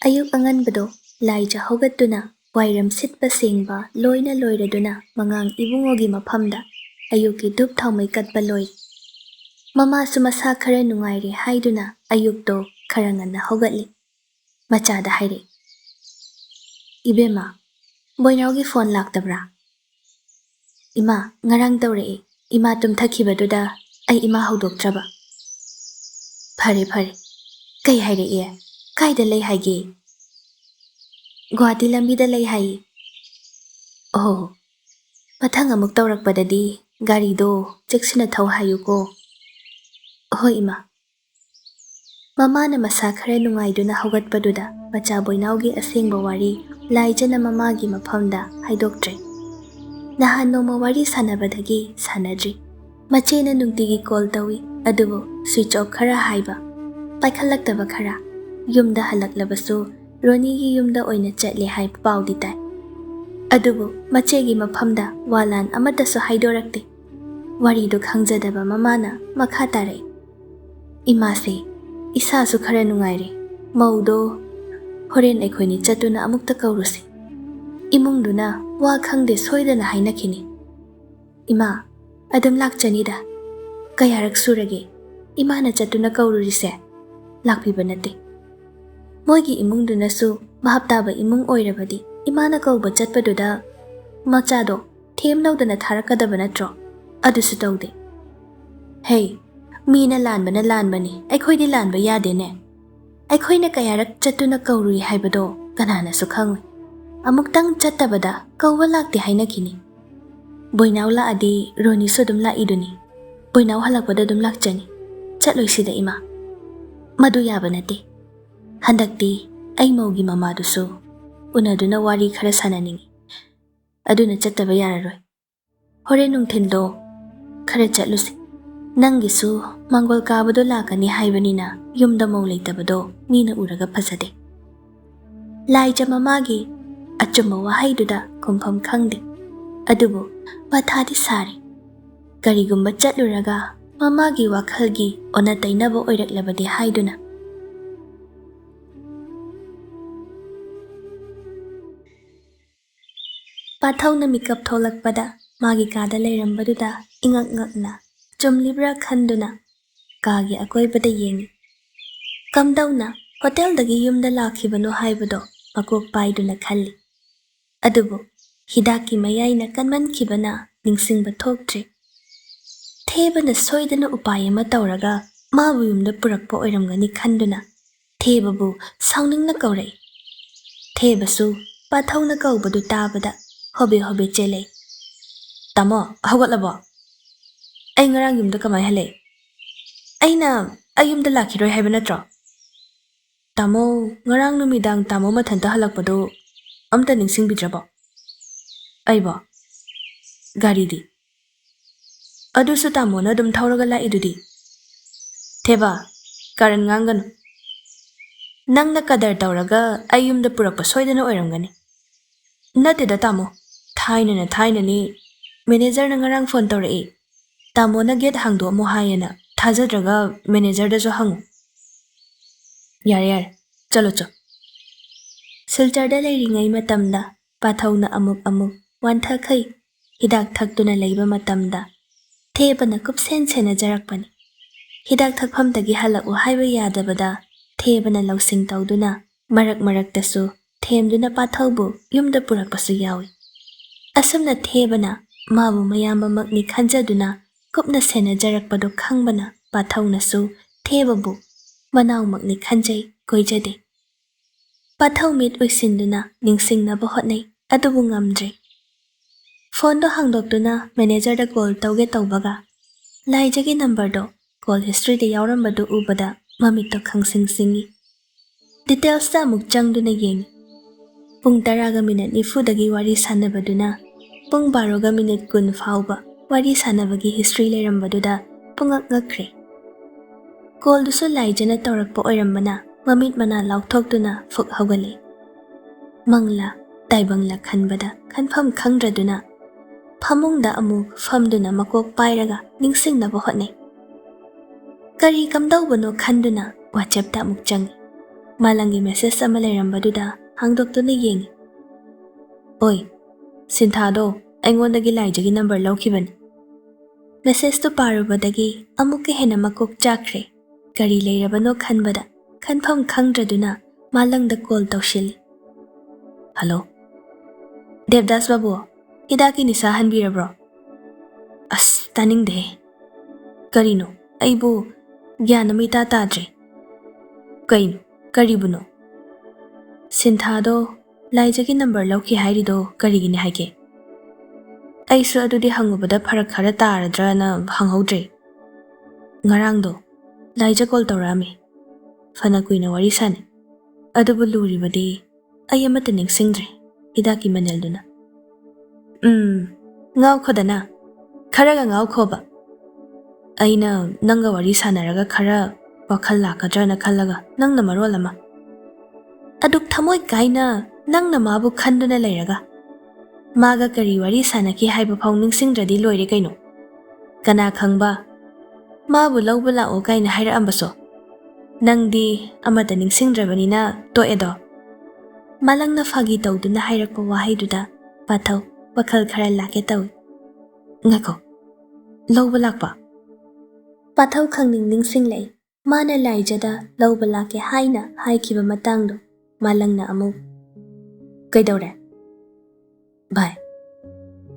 Ayuk anganbado laija hogatuna wairam sitpa sengba loina loiraduna mangang ibungogi maphamda ayuki dup thaumai katba loi. Mama sumasa khara nungaire haiduna ayukto khara nganna hogatli. Machada haire. Ibema, boinaugi phone laktabra. Ima ngarang tawre ima tumthakibaduda ai ima hodoktraba. Phare. Kai haire e. Kaida lei haige. Guwahati lambida lei hai. Oh. Mathang amuk tawrakpadadi garido cheksina thau hayuko. Hoi ima. Mama na masa khara nungaiduna hogatpaduda macha boinaugi asengba wari laijana mamagi maphamda haidoktre. Nahan noma wari sanabadagi sanadri. Machena nungtigi call tawi adubo switch off khara haiba. Paikhallaktaba khara. Yumda halaklabasu Ronigi yumda oina chatle hai paudi tai. Adubo machegi maphamda walan amatasu haidorakte. Warido khangjadaba mamana makha tare. Imase isasu khara nungaire. Maudo horen aikhoini chatuna amukta kaurusi. Imungduna wa khangde soidana hainakini. Ima adam lakchanida. Kayarak surage. Imana chatuna kaururise. Lakpiba nate. Moigi imungduna su mahaptaba imung oirabadi imana kauba chatpaduda machado them laudana tharakadaba natro adusu taude. Hey, mina lanbani aikhoidi lanba yade ne. Aikhoina kayarak chatuna kaurui haibado kanana su khangwe. Amuktang chattabada kauba lakte hainakini. Boinau la adi Roni sudum la iduni. Boinau halakpada dum lakchani. Chatloisida ima. Madu yaba nate. Handakti ay maugi mamadusu unaduna wari khara sananingi. Aduna chattaba yararoy. Hore nungthindo khara chatlusi. Nangisu mangol kabado lakani haibanina yumda mau leitabado mina uraga phasade. Laija mamagi achumma wahaiduda kumpham khangde. Adubu mathadi sari. Karigumba chatluraga mamagi wakhalgi ona tainaba oiraklabadi haiduna. Pathauna mikap tholakpada magi kada leirambaduda ingak-ngakna chumlibra khanduna kagi akoibada yengi. Kamdauna hoteldagi yumda lakhibano haibado makok paiduna khalli. Adubu hidaki mayaina kanmankhibana ningsingba thoktre. Thebana soidana upayama tawraga mabu yumda purakpa oiramgani khanduna thebabu sauningna kaurai. Thebasu pathauna kaubadu tabada hobe chele. Tamo hogatlabo. Ay ngarang yumda kamay hale. Ayna ayumda lakhiroi haiba natro. Tamo ngarang numidang tamo mathanta halakpado amta ningsingbidrabo. Aybo garidi. Adusu tamo na dum thauraga laidudi. Theba karan nganganu. Nangna kadar tawraga ayumda purakpa soidana oiramgani. Natida tamo. Thaina ni manager na ngarang phone tawrai. Tamo na get hangdo mo hayana thajadraga manager da jo hangu. Yar chalo. Silchar da leiringai matamda pathauna amuk wantha khai hidak thaktuna leiba matamda thebana kupsen sena jarakpani. Hidak thakphamdagi halaku haiba yadabada thebana lausing tawduna marak tasu themduna pathaubu yumda purakpasu yawi. Asumna thebana mabu mayamba makni khanjaduna kupna sena jarakpado khangbana pathaunasu thebabu manau makni khanjai koijade. Pathau mit uisinduna ningsingnaba hotnai adubu ngamdre. Phone do hangdoktuna manager da call tawge tawbaga laijagi number do call history da yaurambadu ubada mamito khangsingi. Details da amuk changduna yengi. Pung 10 minute nifudagi wari sanabaduna pung 12 minute kun fauba wari sanabagi history leirambaduda pungak ngakre. Call dusu laijana tawrakpa oirambana mamit mana laukthokduna fuk hogale. Mangla taibangla khanbada khanpham khangdraduna phamungda amuk famduna makok pairaga ningsingnaba hotnai. Kari kamdaubano khanduna WhatsApp da amuk changi. Malangi message ama leirambadudha hangdoktuna yengi. Oi, Sinthado, aingondagi laijagi number laukibani. Message to parubadagi amukke hena makok chakre. Kari leirabano khanbada, khanpham khangdraduna malangda call tawshili. Hello? Devdas babu, hidaki nisa hanbirabro. As taningde. Karino, aibu gyanamita tadre. Kaino, karibuno. Sinthado, laijagi number lauki hairido karigini haike. Aisu adudi hangubada pharak khara taradrana hanghodre. Ngarangdo, laija call tawrami. Fana kuina wari sane. Adubu luribadi, ayamata ningsingdre. Hidaki manelduna. Ngaw khodana. Kharaga ngaw khoba. Aina nanga wari sanaraga khara wakhal lakadrana khallaga nangna marolama. Aduk thamoi kaina nangna mabu khanduna leiraga. Maga kari wari sanaki haiba phau ningsingdradi loire kaino. Kana khangba. Mabu lawba lao kaina haira ambaso. Nangdi amata ningsingdrabanina to edo. Malangna fagi tawduna hairakpa wahaiduda pathau wakhal khara lake tawi. Ngako. Lawba lakpa. Pathau khangning ningsinglei. Mana laijada lawba lake haina haikiba matangdo. Malangna amu. Kaidawre. Bye.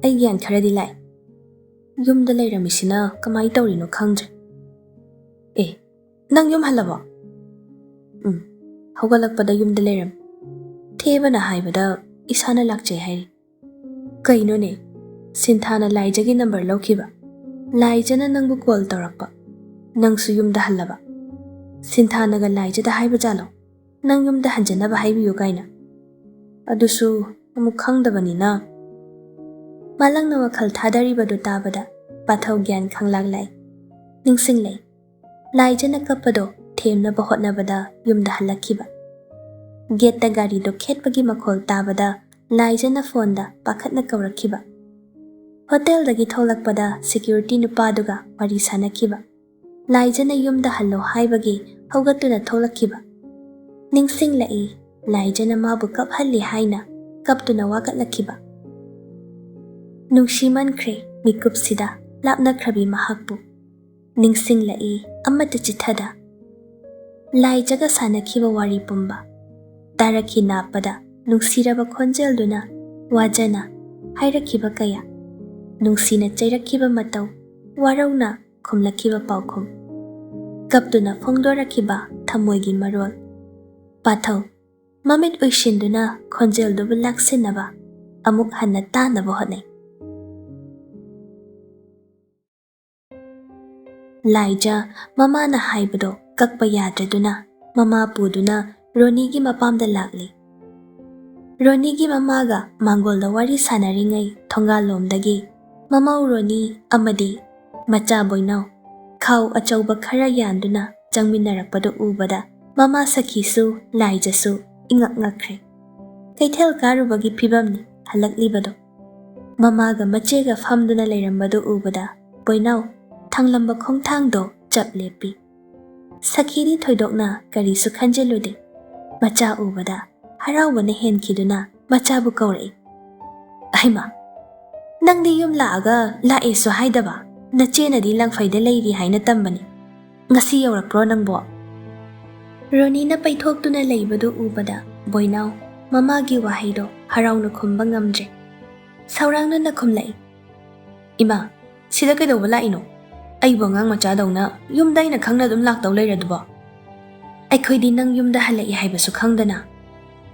Ai gyan kharadi lai. Yumda leiramisina kamai tawrino khangdre. Nang yum halabo? Haugalakpada yumda leiram. Thebana haibada isana lakjai hairi. Kaino ne? Sinthana laijagi number laukiba. Laijana nangbu call tawrakpa. Nangsu yumda hallaba. Sinthanaga laijada haiba jalo. Nang yumda hanjanaba haibiyo kaina. Adusu amuk khangdabanina. Malangna wakhal thadaribadu tabada pathau gyan khanglaglai. Ningsinglai. Laijana kapado themnaba hotnabada yumda halakiba. Geta gari do khetpagi makhol tabada laijana fonda pakhatna kawrakiba. Hotel dagi tholakpada security nupaduga wari sanakiba. Laijana yumda hallo haibagi haugatuna tholakiba. Ningsinglai laijana mabu kaphalli haina kaptuna wakatlakiba. Nungshimankre mikupsida lapnakrabi mahakbu. Ningsinglai amata chithada. Laijaga sanakiba wari pumba. Taraki napada nungsiraba khonjelduna wajana hairakiba kaya. Nungsina chairakiba matau warauna khumlakiba paukhum. Kaptuna phongdorakiba thamoigi marol. Pathau mamit uishinduna khonjeldubu laksinaba amuk hanna tanaba hotnai. Laija mama na haibado kakpa yadraduna mama puduna Ronigi mapamda lakli. Ronigi mamaga mangolda wari sanaringai thongalomdagi mamau Roni amadi macha boinau khau achauba khara yanduna changminarakpado ubada mama sakhisu laijasu ingak ngakre. Kaithel karubagi phibamni halaklibado. Mamaga machega famduna leirambado ubada boinau thanglamba khongthangdo chap lepi. Sakhiri thoidokna karisu khanjelude. Macha ubada haraubana henkiduna machabu kawrai. Aima, nangdi yum laaga lae so haidaba nachenadi langfaida leiri haina tambani. Ngasi yaurakpro nangbo. Ronina paithoktuna leibadu ubada boinau mamagi wahaido harauna khumba ngamdre. Saurangna nakhumlai. Ima, sida kaidauba laino? Aibo ngang machadawna yumdaina khangna dum laktaw leiraduba. Aikhoidi nang yumda halai haibasu khangdana.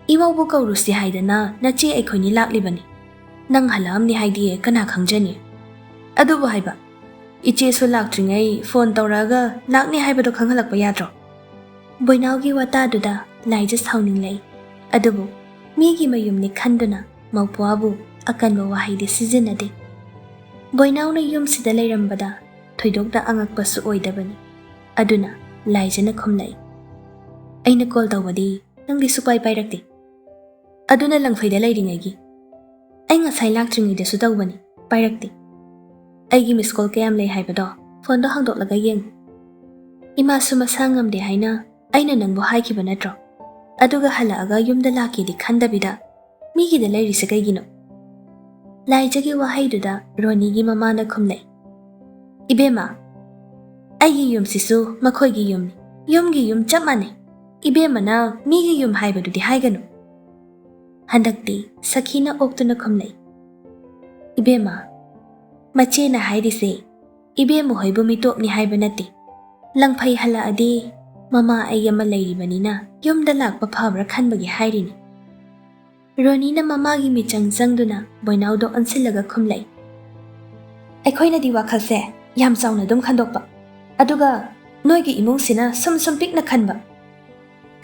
Imaubu kaurusi haidana nache aikhoini laklibani. Nang halamni haidi kana khangjani. Adubu haiba. Iche su laktringai phone tawraga lakni haibado khanghalakpa yadro. Boinaugi wata duda laija saunginglai. Adubu migi mayumni khanduna maupuabu akanba wahaidi sizinade. Boinauna yumsida leirambada thoidokda angakpasu oidabani. Aduna laijana khumlai. Aina call tawbadi nangdi supai pairakti. Aduna langfaida leiringaigi. Ai ngasai laktringidasu tawbani pairakti. Aigi miss call kayam lei haibado phone do hangdoklaga yeng. Ima su masa ngamde haina aina nangbo haikiba natro. ꯑꯗꯨꯒ ꯍꯜꯂꯛꯑꯒ ꯌꯨꯝꯗ ꯂꯥꯛꯀꯦꯗꯤ ꯈꯟꯗꯕꯤꯗ ꯃꯤꯒꯤꯗ ꯂꯩꯔꯤꯁꯦ ꯀꯩꯒꯤꯅꯣ? ꯂꯥꯏꯖꯒꯤ ꯋꯥꯍꯩꯗꯨꯗ ꯔꯣꯅꯤꯒꯤ ꯃꯃꯥꯅ ꯈꯨꯝꯂꯩ, ꯏꯕꯦꯝꯃ, ꯑꯩꯒꯤ ꯌꯨꯝꯁꯤꯁꯨ ꯃꯈꯣꯏꯒꯤ ꯌꯨꯝꯅꯤ, ꯌꯨꯝꯒꯤ ꯌꯨꯝ ꯆꯞ ꯃꯥꯟꯅꯩ, ꯏꯕꯦꯝꯃꯅ ꯃꯤꯒꯤ ꯌꯨꯝ ꯍꯥꯏꯕꯗꯨꯗꯤ ꯍꯥꯏꯒꯅꯨ꯫ ꯍꯟꯗꯛꯇꯤ ꯁꯈꯤꯅ ꯑꯣꯛꯇꯨꯅ ꯈꯨꯝꯂꯩ, ꯏꯕꯦꯝꯃ, ꯃꯆꯦꯅ ꯍꯥꯏꯔꯤꯁꯦ ꯏꯕꯦꯝꯃ ꯍꯣꯏꯕꯨ ꯃꯤꯇꯣꯞꯅꯤ ꯍꯥꯏꯕ ꯅꯠꯇꯦ, ꯂꯪꯐꯩ ꯍꯜꯂꯛꯑꯗꯤ ꯃꯃꯥ ꯑꯩ ꯑꯃ ꯂꯩꯔꯤꯕꯅꯤꯅ ꯌꯨꯝꯗ ꯂꯥꯛꯄ ꯐꯕ꯭ꯔꯥ ꯈꯟꯕꯒꯤ ꯍꯥꯏꯔꯤꯅꯤ꯫ ꯔꯣꯅꯤꯅ ꯃꯃꯥꯒꯤ ꯃꯤꯆꯪ ꯆꯪꯗꯨꯅ ꯕꯣꯏꯅꯥꯎꯗꯣ ꯑꯣꯟꯁꯤꯜꯂꯒ ꯈꯨꯝꯂꯩ, ꯑꯩꯈꯣꯏꯅꯗꯤ ꯋꯥꯈꯜꯁꯦ ꯌꯥꯝ ꯆꯥꯎꯅ ꯑꯗꯨꯝ ꯈꯟꯗꯣꯛꯄ, ꯑꯗꯨꯒ ꯅꯣꯏꯒꯤ ꯏꯃꯨꯡꯁꯤꯅ ꯁꯨꯝ ꯄꯤꯛꯅ ꯈꯟꯕ꯫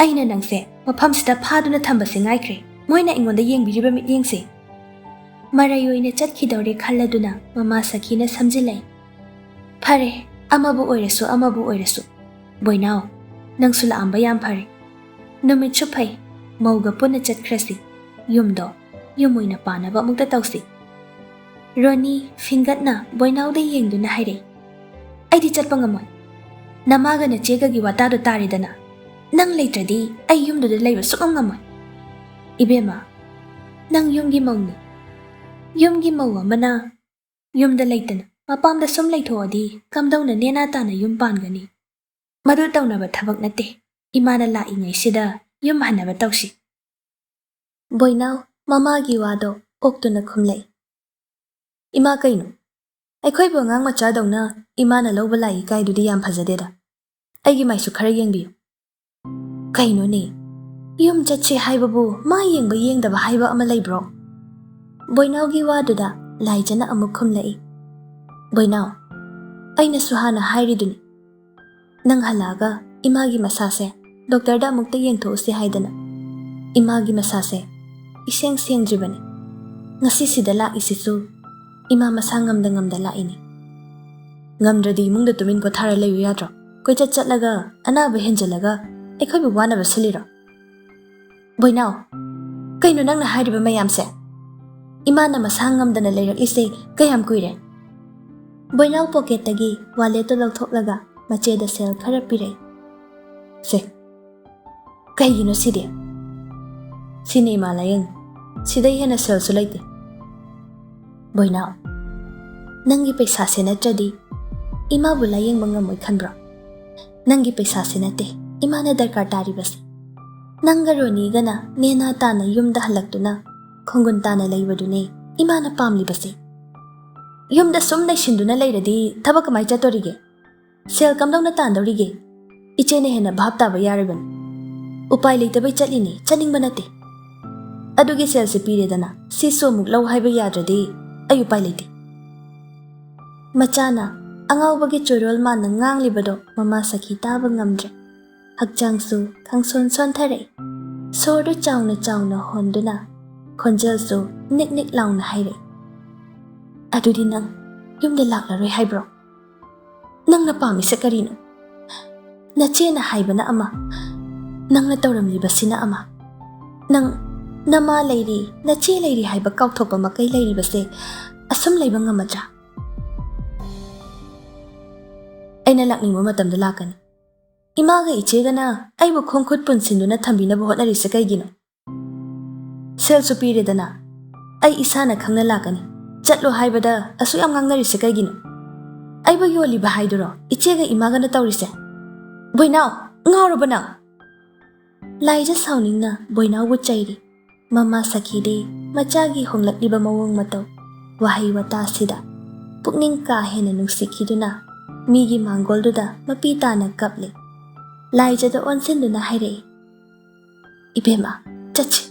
ꯑꯩꯅ ꯅꯪꯁꯦ ꯃꯐꯝꯁꯤꯗ ꯐꯥꯗꯨꯅ ꯊꯝꯕꯁꯦ ꯉꯥꯏꯈ꯭ꯔꯦ, ꯃꯣꯏꯅ ꯑꯩꯉꯣꯟꯗ ꯌꯦꯡꯕꯤꯔꯤꯕ ꯃꯤꯠꯌꯦꯡꯁꯦ꯫ ꯃꯔꯩ ꯑꯣꯏꯅ ꯆꯠꯈꯤꯗꯧꯔꯦ ꯈꯜꯂꯗꯨꯅ ꯃꯃꯥ ꯁꯈꯤꯅ ꯁꯝꯖꯤꯜꯂꯩ, ꯐꯔꯦ, ꯑꯃꯕꯨ ꯑꯣꯏꯔꯁꯨ ꯑꯃꯕꯨ ꯑꯣꯏꯔꯁꯨ, ꯕꯣꯏꯅꯥꯎ, ꯅꯪꯁꯨ ꯂꯥꯛꯑꯝꯕ ꯌꯥꯝ ꯐꯔꯦ, ꯅꯨꯃꯤꯠꯁꯨ ꯐꯩ, ꯃꯧꯒ ꯄꯨꯟꯅ ꯆꯠꯈ꯭ꯔꯁꯤ, ꯌꯨꯝꯗꯣ ꯌꯨꯝ ꯑꯣꯏꯅ ꯄꯥꯟꯅꯕ ꯑꯃꯨꯛꯇ ꯇꯧꯁꯤ꯫ ꯔꯣꯅꯤ ꯐꯤꯡꯒꯠꯅ ꯕꯣꯏꯅꯥꯎꯗ ꯌꯦꯡꯗꯨꯅ ꯍꯥꯏꯔꯩ, ꯑꯩꯗꯤ ꯆꯠꯄ ꯉꯝꯃꯣꯏ, ꯅꯃꯥꯒ ꯅꯆꯦꯒꯒꯤ ꯋꯥꯇꯥꯗꯣ ꯇꯥꯔꯦꯗꯅ, ꯅꯪ ꯂꯩꯇ꯭ꯔꯗꯤ ꯑꯩ ꯌꯨꯝꯗꯨꯗ ꯂꯩꯕ ꯁꯨꯛꯉꯝ ꯉꯝꯃꯣꯏ꯫ ꯏꯕꯦꯝꯃ, ꯅꯪ ꯌꯨꯝꯒꯤ ꯃꯧꯅꯤ, ꯌꯨꯝꯒꯤ ꯃꯧ ꯑꯃꯅ ꯌꯨꯝꯗ ꯂꯩꯇꯅ ꯃꯄꯥꯝꯗ ꯁꯨꯝ ꯂꯩꯊꯣꯛꯑꯗꯤ ꯀꯝꯗꯧꯅ ꯅꯦꯅꯥ ꯇꯥꯅ ꯌꯨꯝ ꯄꯥꯟꯒꯅꯤ? ꯃꯗꯨ ꯇꯧꯅꯕ ꯊꯕꯛ ꯅꯠꯇꯦ, ꯏꯃꯥꯅ ꯂꯥꯛꯏꯉꯩꯁꯤꯗ ꯌꯨꯝ ꯍꯟꯅꯕ ꯇꯧꯁꯤ꯫ ꯕꯣꯏꯅꯥꯎ ꯃꯃꯥꯒꯤ ꯋꯥꯗꯣ ꯑꯣꯛꯇꯨꯅ ꯈꯨꯝꯂꯩ, ꯏꯃꯥ ꯀꯩꯅꯣ? ꯑꯩꯈꯣꯏꯕꯨ ꯑꯉꯥꯡ ꯃꯆꯥꯗꯧꯅ ꯏꯃꯥꯅ ꯂꯧꯕ ꯂꯥꯛꯏ ꯀꯥꯏꯗꯨꯗꯤ ꯌꯥꯝ ꯐꯖꯗꯦꯗ, ꯑꯩꯒꯤ ꯃꯥꯏꯁꯨ ꯈꯔ ꯌꯦꯡꯕꯤꯌꯨ꯫ ꯀꯩꯅꯣꯅꯦ, ꯌꯨꯝ ꯆꯠꯁꯦ ꯍꯥꯏꯕꯕꯨ ꯃꯥ ꯌꯦꯡꯕ ꯌꯦꯡꯗꯕ ꯍꯥꯏꯕ ꯑꯃ ꯂꯩꯕ꯭ꯔꯣ? ꯕꯣꯏꯅꯥꯎꯒꯤ ꯋꯥꯗꯨꯗ ꯂꯥꯏꯖꯅ ꯑꯃꯨꯛ ꯈꯨꯝꯂꯛꯏ, ꯕꯣꯏꯅꯥꯎ, ꯑꯩꯅꯁꯨ ꯍꯥꯟꯅ ꯍꯥꯏꯔꯤꯗꯨꯅꯤ, ꯅꯪ ꯍꯜꯂꯛꯑꯒ ꯏꯃꯥꯒꯤ ꯃꯁꯥꯁꯦ ꯗꯣꯛꯇꯔꯗ ꯑꯃꯨꯛꯇ ꯌꯦꯡꯊꯣꯛꯎꯁꯤ ꯍꯥꯏꯗꯅ꯫ ꯏꯃꯥꯒꯤ ꯃꯁꯥꯁꯦ ꯏꯁꯦꯡ ꯁꯦꯡꯗ꯭ꯔꯤꯕꯅꯤ, ꯉꯁꯤꯁꯤꯗ ꯂꯥꯛꯏꯁꯤꯁꯨ ꯏꯃꯥ ꯃꯁꯥ ꯉꯝꯗ ꯂꯥꯛꯏꯅꯤ꯫ ꯉꯝꯗ꯭ꯔꯗꯤ ꯏꯃꯨꯡꯗ ꯇꯨꯃꯤꯟ ꯄꯣꯊꯥꯔ ꯂꯩꯌꯨ ꯌꯥꯗ꯭ꯔꯣ? ꯀꯣꯏꯆꯠ ꯆꯠꯂꯒ ꯑꯅꯥꯕ ꯍꯦꯟꯖꯜꯂꯒ ꯑꯩꯈꯣꯏꯕꯨ ꯋꯥꯅꯕ ꯁꯤꯜꯂꯤꯔꯣ? ꯕꯣꯏꯅꯥꯎ, ꯀꯩꯅꯣ ꯅꯪꯅ ꯍꯥꯏꯔꯤꯕ ꯃꯌꯥꯝꯁꯦ? ꯏꯃꯥꯅ ꯃꯁꯥ ꯉꯝꯗꯅ ꯂꯩꯔꯛꯂꯤꯁꯦ ꯀꯌꯥꯝ ꯀꯨꯏꯔꯦ? ꯕꯣꯏꯅꯥꯎ ꯄꯣꯀꯦꯠꯇꯒꯤ ꯋꯥꯂꯦꯠꯇꯣ ꯂꯧꯊꯣꯛꯂꯒ ꯃꯆꯦꯗ ꯁꯦꯜ ꯈꯔ ꯄꯤꯔꯛꯏ, ꯁꯦ, ꯀꯩꯒꯤꯅꯣ ꯁꯤꯗꯤ? ꯁꯤꯅ ꯏꯃꯥ ꯂꯥꯌꯦꯡ, ꯁꯤꯗꯩ ꯍꯦꯟꯅ ꯁꯦꯜꯁꯨ ꯂꯩꯇꯦ꯫ ꯕꯣꯏꯅꯥꯎ, ꯅꯪꯒꯤ ꯄꯩꯁꯥꯁꯦ ꯅꯠꯇ꯭ꯔꯗꯤ ꯏꯃꯥꯕꯨ ꯂꯥꯌꯦꯡꯕ ꯉꯝꯃꯣꯏ ꯈꯟꯕ꯭ꯔꯣ? ꯅꯪꯒꯤ ꯄꯩꯁꯥꯁꯦ ꯅꯠꯇꯦ ꯏꯃꯥꯅ ꯗꯔꯀꯥꯔ ꯇꯥꯔꯤꯕꯁꯦ, ꯅꯪꯒ ꯔꯣꯅꯤꯒꯅ ꯅꯦꯅꯥ ꯇꯥꯅ ꯌꯨꯝꯗ ꯍꯜꯂꯛꯇꯨꯅ ꯈꯣꯡꯒꯨꯟ ꯇꯥꯅ ꯂꯩꯕꯗꯨꯅꯦ ꯏꯃꯥꯅ ꯄꯥꯝꯂꯤꯕꯁꯦ꯫ ꯌꯨꯝꯗ ꯁꯨꯝ ꯂꯩꯁꯤꯟꯗꯨꯅ ꯂꯩꯔꯗꯤ ꯊꯕꯛ ꯀꯃꯥꯏ ꯆꯠꯇꯣꯔꯤꯒꯦ? ꯁꯦꯜ ꯀꯝꯗꯧꯅ ꯇꯥꯟꯗꯧꯔꯤꯒꯦ? ꯏꯆꯦꯅ ꯍꯦꯟꯅ ꯚꯥꯞ ꯇꯥꯕ ꯌꯥꯔꯤꯕꯅꯤ, ꯎꯄꯥꯏ ꯂꯩꯇꯕꯩ ꯆꯠꯂꯤꯅꯤ, ꯆꯠꯅꯤꯡꯕ ꯅꯠꯇꯦ꯫ ꯑꯗꯨꯒꯤ ꯁꯦꯜꯁꯦ ꯄꯤꯔꯦꯗꯅ, ꯁꯤꯁꯨ ꯑꯃꯨꯛ ꯂꯧ ꯍꯥꯏꯕ ꯌꯥꯗ꯭ꯔꯗꯤ ꯑꯩ ꯎꯄꯥꯏ ꯂꯩꯇꯦ꯫ ꯃꯆꯥꯅ ꯑꯉꯥꯎꯕꯒꯤ ꯆꯣꯏꯔꯣꯜ ꯃꯥꯟꯅ ꯉꯥꯡꯂꯤꯕꯗꯣ ꯃꯃꯥ ꯁꯈꯤ ꯇꯥꯕ ꯉꯝꯗ꯭ꯔꯦ, ꯍꯛꯆꯥꯡꯁꯨ ꯈꯪꯁꯣꯟ ꯁꯣꯟꯊꯔꯛꯏ, ꯁꯣꯔꯗꯨ ꯆꯥꯎꯅ ꯍꯣꯟꯗꯨꯅ ꯈꯣꯟꯖꯦꯜꯁꯨ ꯅꯤꯛ ꯂꯥꯎꯅ ꯍꯥꯏꯔꯛꯏ, ꯑꯗꯨꯗꯤ ꯅꯪ ꯌꯨꯝꯗ ꯂꯥꯛꯂꯔꯣꯏ ꯍꯥꯏꯕ꯭ꯔꯣ? ꯅꯪꯅ ꯄꯥꯝꯃꯤꯁꯦ ꯀꯔꯤꯅꯣ? ꯅꯆꯦꯅ ꯍꯥꯏꯕꯅ ꯑꯃ, ꯅꯪꯅ ꯇꯧꯔꯝꯂꯤꯕꯁꯤꯅ ꯑꯃ, ꯅꯪ ꯅꯃꯥ ꯂꯩꯔꯤ ꯅꯆꯦ ꯂꯩꯔꯤ ꯍꯥꯏꯕ ꯀꯥꯎꯊꯣꯛꯄ ꯃꯀꯩ ꯂꯩꯔꯤꯕꯁꯦ ꯑꯁꯨꯝ ꯂꯩꯕ ꯉꯝꯃꯗ꯭ꯔꯥ? ꯑꯩꯅ ꯂꯥꯛꯅꯤꯡꯕ ꯃꯇꯝꯗ ꯂꯥꯛꯀꯅꯤ, ꯏꯃꯥꯒ ꯏꯆꯦꯒꯅ ꯑꯩꯕꯨ ꯈꯣꯡ ꯈꯨꯠ ꯄꯨꯟꯁꯤꯟꯗꯨꯅ ꯊꯝꯕꯤꯅꯕ ꯍꯣꯠꯅꯔꯤꯁꯦ ꯀꯩꯒꯤꯅꯣ? ꯁꯦꯜꯁꯨ ꯄꯤꯔꯦꯗꯅ, ꯑꯩ ꯏꯁꯥꯅ ꯈꯪꯅ ꯂꯥꯛꯀꯅꯤ, ꯆꯠꯂꯣ ꯍꯥꯏꯕꯗ ꯑꯁꯨꯛ ꯌꯥꯝ ꯉꯥꯡꯅꯔꯤꯁꯦ ꯀꯩꯒꯤꯅꯣ? ꯑꯩꯕꯨ ꯌꯣꯜꯂꯤꯕ ꯍꯥꯏꯗꯨꯔꯣ ꯏꯆꯦꯒ ꯏꯃꯥꯒꯅ ꯇꯧꯔꯤꯁꯦ? ꯕꯣꯏꯅꯥꯎ, ꯉꯥꯎꯔꯕ ꯅꯪ? ꯂꯥꯏꯖ ꯁꯥꯎꯅꯤꯡꯅ ꯕꯣꯏꯅꯥꯎꯕꯨ ꯆꯩꯔꯤ, ꯃꯃꯥ ꯁꯈꯤꯗꯤ ꯃꯆꯥꯒꯤ ꯍꯣꯡꯂꯛꯂꯤꯕ ꯃꯑꯣꯡ ꯃꯇꯧ ꯋꯥꯍꯩ ꯋꯥꯇꯥꯁꯤꯗ ꯄꯨꯛꯅꯤꯡ ꯀꯥ ꯍꯦꯟꯅ ꯅꯨꯡꯁꯤꯈꯤꯗꯨꯅ ꯃꯤꯒꯤ ꯃꯥꯡꯒꯣꯜꯗꯨꯗ ꯃꯄꯤ ꯇꯥꯅ ꯀꯞꯂꯤ꯫ ꯂꯥꯏꯖꯗ ꯑꯣꯟꯁꯤꯟꯗꯨꯅ ꯍꯥꯏꯔꯛꯏ, ꯏꯕꯦꯝꯃ, ꯆꯠꯁꯤ,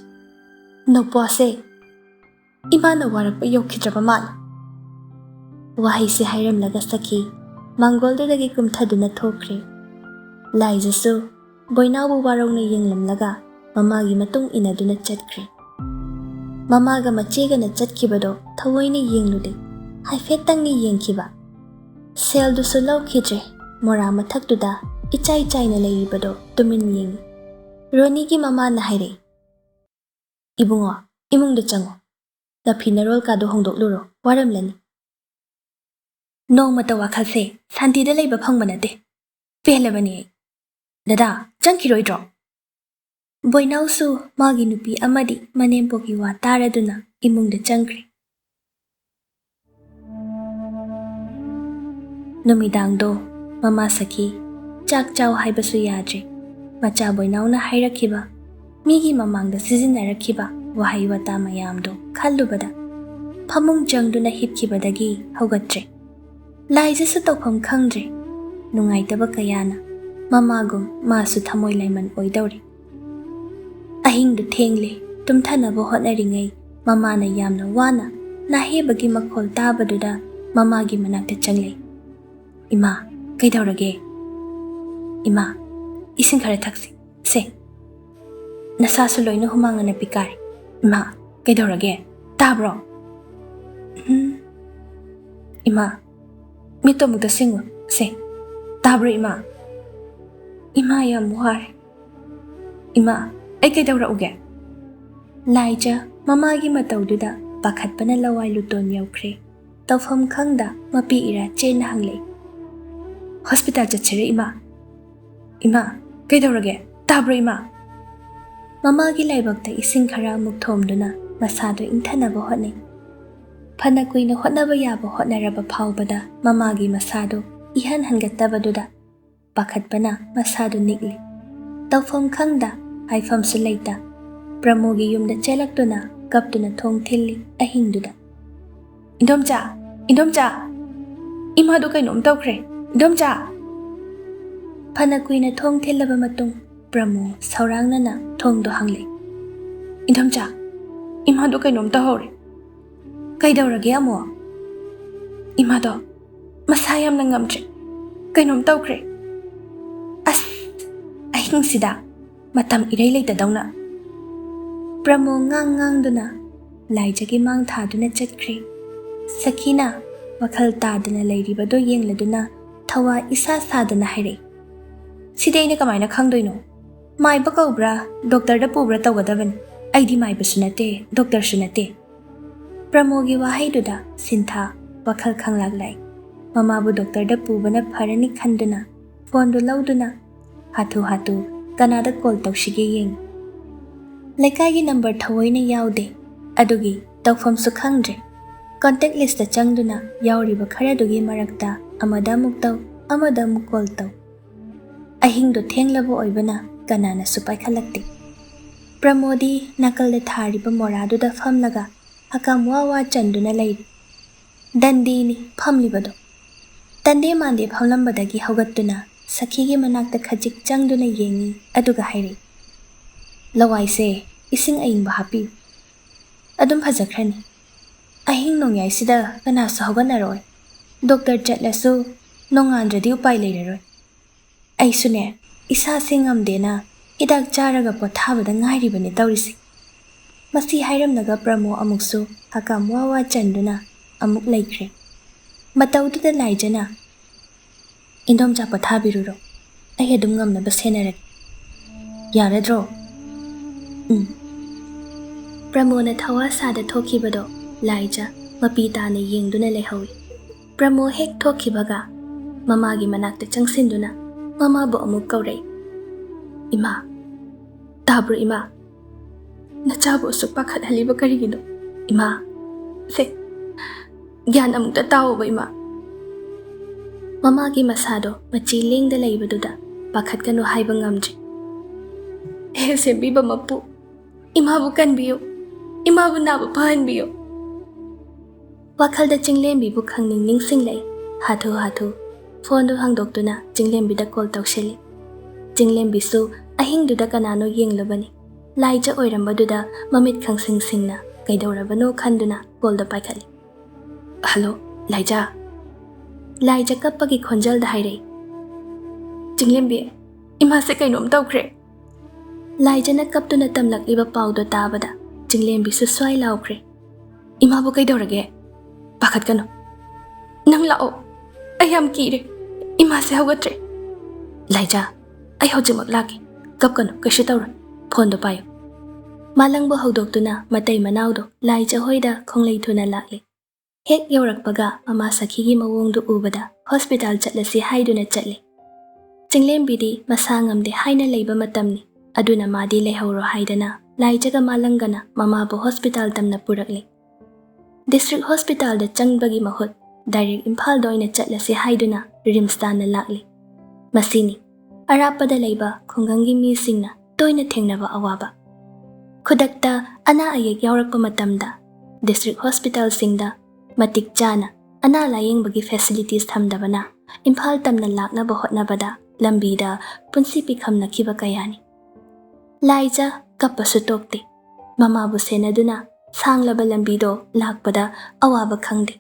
ꯅꯧꯄ꯭ꯋꯥꯁꯦ ꯏꯃꯥꯅ ꯋꯥꯔꯛꯄ ꯌꯧꯈꯤꯗ꯭ꯔꯕ ꯃꯥꯜꯂꯦ꯫ ꯋꯥꯍꯩꯁꯦ ꯍꯥꯏꯔꯝꯂꯒ ꯁꯈꯤ ꯃꯥꯡꯒꯣꯜꯗꯨꯗꯒꯤ ꯀꯨꯝꯊꯗꯨꯅ ꯊꯣꯛꯈ꯭ꯔꯦ꯫ ꯂꯥꯏꯖꯁꯨ ꯕꯣꯏꯅꯥꯎꯕꯨ ꯋꯥꯔꯧꯅ ꯌꯦꯡꯂꯝꯂꯒ ꯃꯃꯥꯒꯤ ꯃꯇꯨꯡ ꯏꯟꯅꯗꯨꯅ ꯆꯠꯈ꯭ꯔꯦ꯫ ꯃꯃꯥꯒ ꯃꯆꯦꯒꯅ ꯆꯠꯈꯤꯕꯗꯣ ꯊꯑꯣꯏꯅ ꯌꯦꯡꯂꯨꯗꯦ, ꯍꯥꯏꯐꯦꯠꯇꯪꯅꯤ ꯌꯦꯡꯈꯤꯕ꯫ ꯁꯦꯜꯗꯨꯁꯨ ꯂꯧꯈꯤꯗ꯭ꯔꯦ, ꯃꯣꯔꯥ ꯃꯊꯛꯇꯨꯗ ꯏꯆꯥꯏ ꯆꯥꯏꯅ ꯂꯩꯔꯤꯕꯗꯣ ꯇꯨꯃꯤꯟ ꯌꯦꯡꯉꯤ꯫ ꯔꯣꯅꯤꯒꯤ ꯃꯃꯥꯅ ꯍꯥꯏꯔꯛꯏ, ꯏꯕꯨꯡꯉꯣ, ꯏꯃꯨꯡꯗ ꯆꯪꯉꯣ, ꯅꯐꯤ ꯅꯔꯣꯜ ꯀꯥꯗꯣ ꯍꯣꯡꯗꯣꯛꯂꯨꯔꯣ, ꯋꯥꯔꯝꯂꯅꯤ꯫ ꯅꯣꯡꯃꯇ ꯋꯥꯈꯜꯁꯦ ꯁꯥꯟꯇꯤꯗ ꯂꯩꯕ ꯐꯪꯕ ꯅꯠꯇꯦ, ꯄꯦꯜꯂꯕꯅꯤ ꯑꯩ꯫ ꯗꯗꯥ, ꯆꯪꯈꯤꯔꯣꯏꯗ꯭ꯔꯣ? Boinausu magi nupi amadi manempoki wa taraduna imungda changkre. Numidangdo mama Sakhi chak chaw haibasu yadre. Macha boinauna hairakhiba migi mamangda sizinnarakhiba wahai wata mayamdo khallubada phamung jangduna hipkhibadagi hogatre. Laijasu tawpham khangdre. Nungaitaba kayana mamagum masu thamoi laiman oidawri. Ahingdu thengle tumthanaba hotnaringai mamana yamna wana nahebagi makhol tabaduda mamagi manakta changle. Ima kaidawrage? Ima ising khara thaksi se nasasu loina humangana pikari. Ima kaidawrage? Tabro? Ima mito mukta singu se tabro ima? Ima yam ware. Ima ai kaidawrauge? Laija mamagi mataududa pakhatpana lawai luton yaukre. Tawpham khangda mapi ira chen hangle. Hospital chachire ima? Ima kaidawrage? Tabro ima? Mamagi laibakta ising khara muk thomduna masado inthanaba hotnai. Phana kuina hotnaba yaba hotnaraba phawbada mamagi masado ihan hangattabaduda pakhatpana masado nikli. Tawpham khangda haifamsu leita. Pramogi yumda chelaktuna kaptuna thong thilli ahingduda. Indomcha! Indomcha! Imadu kainom tawkre. Indomcha! Phana kuina thong thillaba matung Pramo saurangnana thongdo hangle. Indomcha! Imadu kainom tahore. Kaidawrage amo? Imado masayamna ngamtre. Kainom tawkre. As ahingsida matam irai leitadawna. Pramo ngang-ngangduna laijagi mang thaduna chatkre. Sakhina wakhal taduna leiribado yengladuna thawa isa saduna hairai. Sidaina kamaina khangdoino? Maiba kaubra doctor da pubra tawgadabani. Aidi maiba sunate doctor sunate. Pramogi wahaiduda sintha wakhal khanglaglai. Mamabu doctor da pubana pharani khanduna phone do lauduna hatu kanada call tawshige yeng. Lekagi number thawoina yaude adugi tawfamsu khangdre. Contact list da changduna yauriba kharadugi marakta amada muktaw amada mukol taw. Ahingdo thenglabo oibana kanana supai khalakti. Pramodi nakalda thariba moraduda famlaga hakam wawa chanduna leiri. Dandini famlibado. Tande mande famlambadagi hogattuna Sakhigi manakta khajik changduna yengi aduga hairi. Lawaise ising ayingba hapi. Adum phajakrani. Ahing nongyai sida kanasu hoganaroi. Doctor chatlasu nongandradi upai leiraroi. Aisune isa singamdena hidak charaga pothabada ngairibani tawrisi. Masi hairamnaga Pramo amuksu hakam wawa chanduna amuk laikre. Mataududa laijana Indomcha pothabiruro. Ai adum ngamnaba senarag. Yaradro? Pramona thawa sada thokibado laija mapita na yengduna lehawi. Pramo hek thokibaga mamagi manakta changsinduna mama bo amuk kaurai. Ima tabro ima? Nachabo su pakhat haliba karigino. Ima se gyan amukta tawo ima? Mamagi masado machi lengda laibaduda pakhat kanu haiba ngamje. Ese biba mapu imabu kanbiyo imabu nabu pahanbiyo. Wakhalda chinglembi bu khangning ningsinglai hatu phone do hangdoktuna chinglembi da call tawsheli. Chinglembi su ahingduda kanano yenglobani. Laija oirambaduda mamit khangsingsingna kaidawrabano khanduna call da paikhali. Hello Laija. Laija kappagi khonjal da hairai. Chinglembi ima se kainom tawkre. Laija na kaptuna tamlakliba pawdo tabada Chinglembi su swai laukre. Ima bu kaidawrage? Pakhat kanu. Nang lao. Ayam kire. Ima se hogatre. Laija ai hojimak laki. Kap kanu kashi tawra. Phone do payo. Malangbo hogdoktuna matai manawdo Laija hoida khonglei thuna lakli. Hek yaurakpaga mama Sakhigi mawongdu ubada hospital chatlasi haiduna chatli. Chinglembidi masangamde haina leiba matamni Aduna madi lehauro haidana laijaga malangana mamabu hospital tamna purakli. District hospital da changbagi mahut direct Imphal doina chatlasi haiduna Rims tana lakli. Masini arapada laiba khungangi misingna toina thengnaba awaba. Khudakta ana ayek yaurakpa matamda district hospital singda matik chana ana layeng bagi facilities thamdabana Imphal tamna laknaba hotnabada lambida punsi pikhamna kiba kayani. Laija kappasu tokte mamabu senaduna sanglaba lambido lakpada awaba khangde.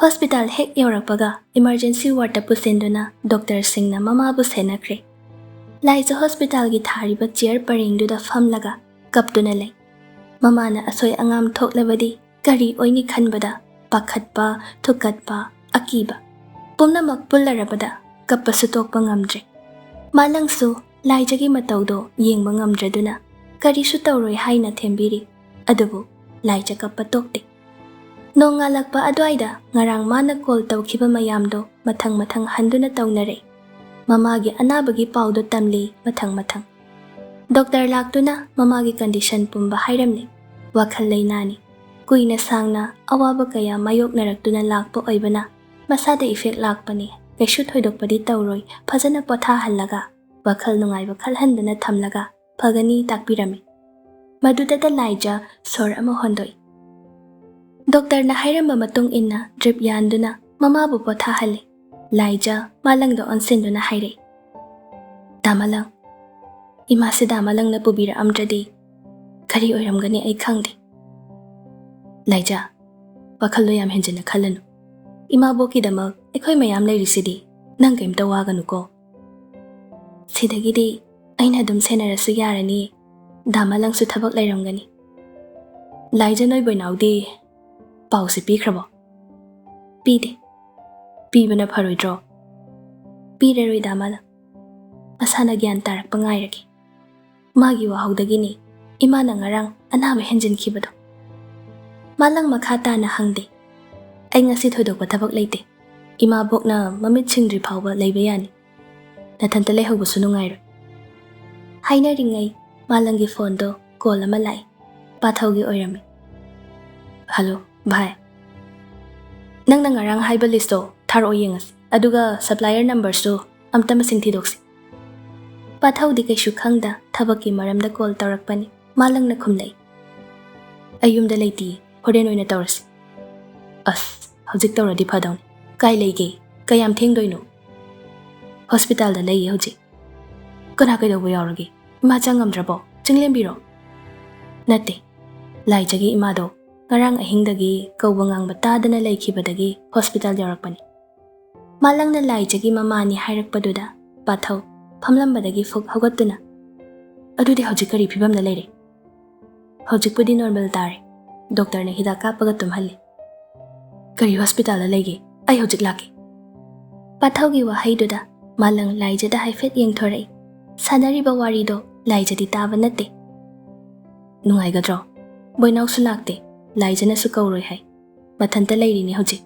Hospital hek yaurakpaga emergency ward ta pusenduna doctor singna mamabu senakre. Laija hospital gi thariba chair parengduda famlaga kaptuna lay. Mamana asoi angam thoklabadi kari oini khanbada pakhatpa thukatpa akiba pumnamak pullarabada kappasu tokpa ngamdre. Malangsu laijagi mataudo yengba ngamdraduna karisu tawroi haina thembiri adubu laija kappa tokte. Nongalakpa adwaida ngarang mana call tawkhiba mayamdo mathang handuna tawnare. Mamagi anabagi paudo tamli mathang. Doctor laktuna mamagi condition pumba hairamni wakhal lainani kuina sangna awaba kaya mayok naraktuna lakpo oibana masada effect lakpani kaishu thoidokpadi tawroi phajana potha hallaga wakhal nungaiba khalhanduna thamlaga phagani takpirami. Madudada laija sor ama hondoi. Doctor na hairamba matung inna drip yanduna mamabu potha halle. Laija malangda onsinduna haire. Damalang imasi damalang na pubira amdradi kari oiramgani ay khangde. Laija wakhal lo yam henjina khalanu. Imaboki damak ekhoi mayam lairisidi nang kaimta waganu ko. Sidagidi aina dum senarasu yarani damalang su thabak lairamgani. Laija noi boinaudi pausi pikrabo. Pide pibana pharoidro. Pireroi damala asana gyan tarak pangairaki. Magi wahaudagini imana ngarang anaba henjin khibado. Malang makhata na hangde. Ay ngasi thoidokpa thabak leite. Imabok na mamit singdri phawba leiba yani. Nathanta lehawbasu nungairo. Haina ringai malangi phone do call ama lai. Pathawgi oirami. Hello, bhai. Nang ngarang haiba listo tharo yengas. Aduga supplier numbers do amta masing thidoksi. Pathawdi kaishu khangda thabaki maramda call tawrakpani. Malang na khumlai. Ayumda leiti horen oina tawrasi. Hojik tawradi phadawn. Kai leige kayam thengdoino. Hospital da lei hojik. Kana kaidawa yaurage. Ima changamdrabo chinglembiro. Nate laijagi imado ngarang ahingdagi kaubangang batadana laikhibadagi hospital yaurakpani. Malang na laijagi mamani hairakpaduda pathaw phamlambadagi fuk hogatuna. Adudi hojik kari phibamna leire. Hojikpudi normal tare. Doctor na hidak kapaga tumhalli. Kari hospital da leige ay hojik laki. Pathawgi wahaiduda malang laijada haifet yengthorai. Sanariba warido laijadi taba nate. Nungaigadro boinausu lakte laijana su kauroi hai. Mathanta leirini hojik.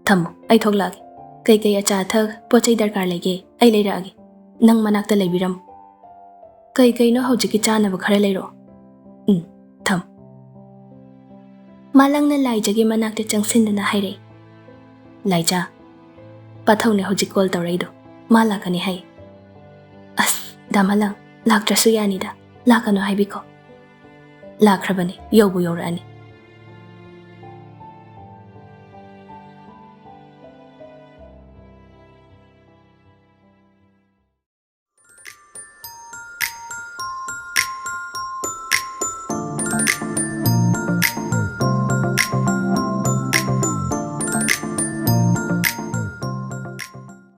Thammo ay thoklagi. Kai acha thak pochai darkar lege ay leiragi. Nang manakta leibiram. Kai no hojiki chanaba khara leiro. Tham. Malang na laijagi manakta changsindana haire. Laija pathawne hojik call tawraido malakani hai. Damalang laktrasu yanida lakano haibiko. Lakrabani yobu yorani.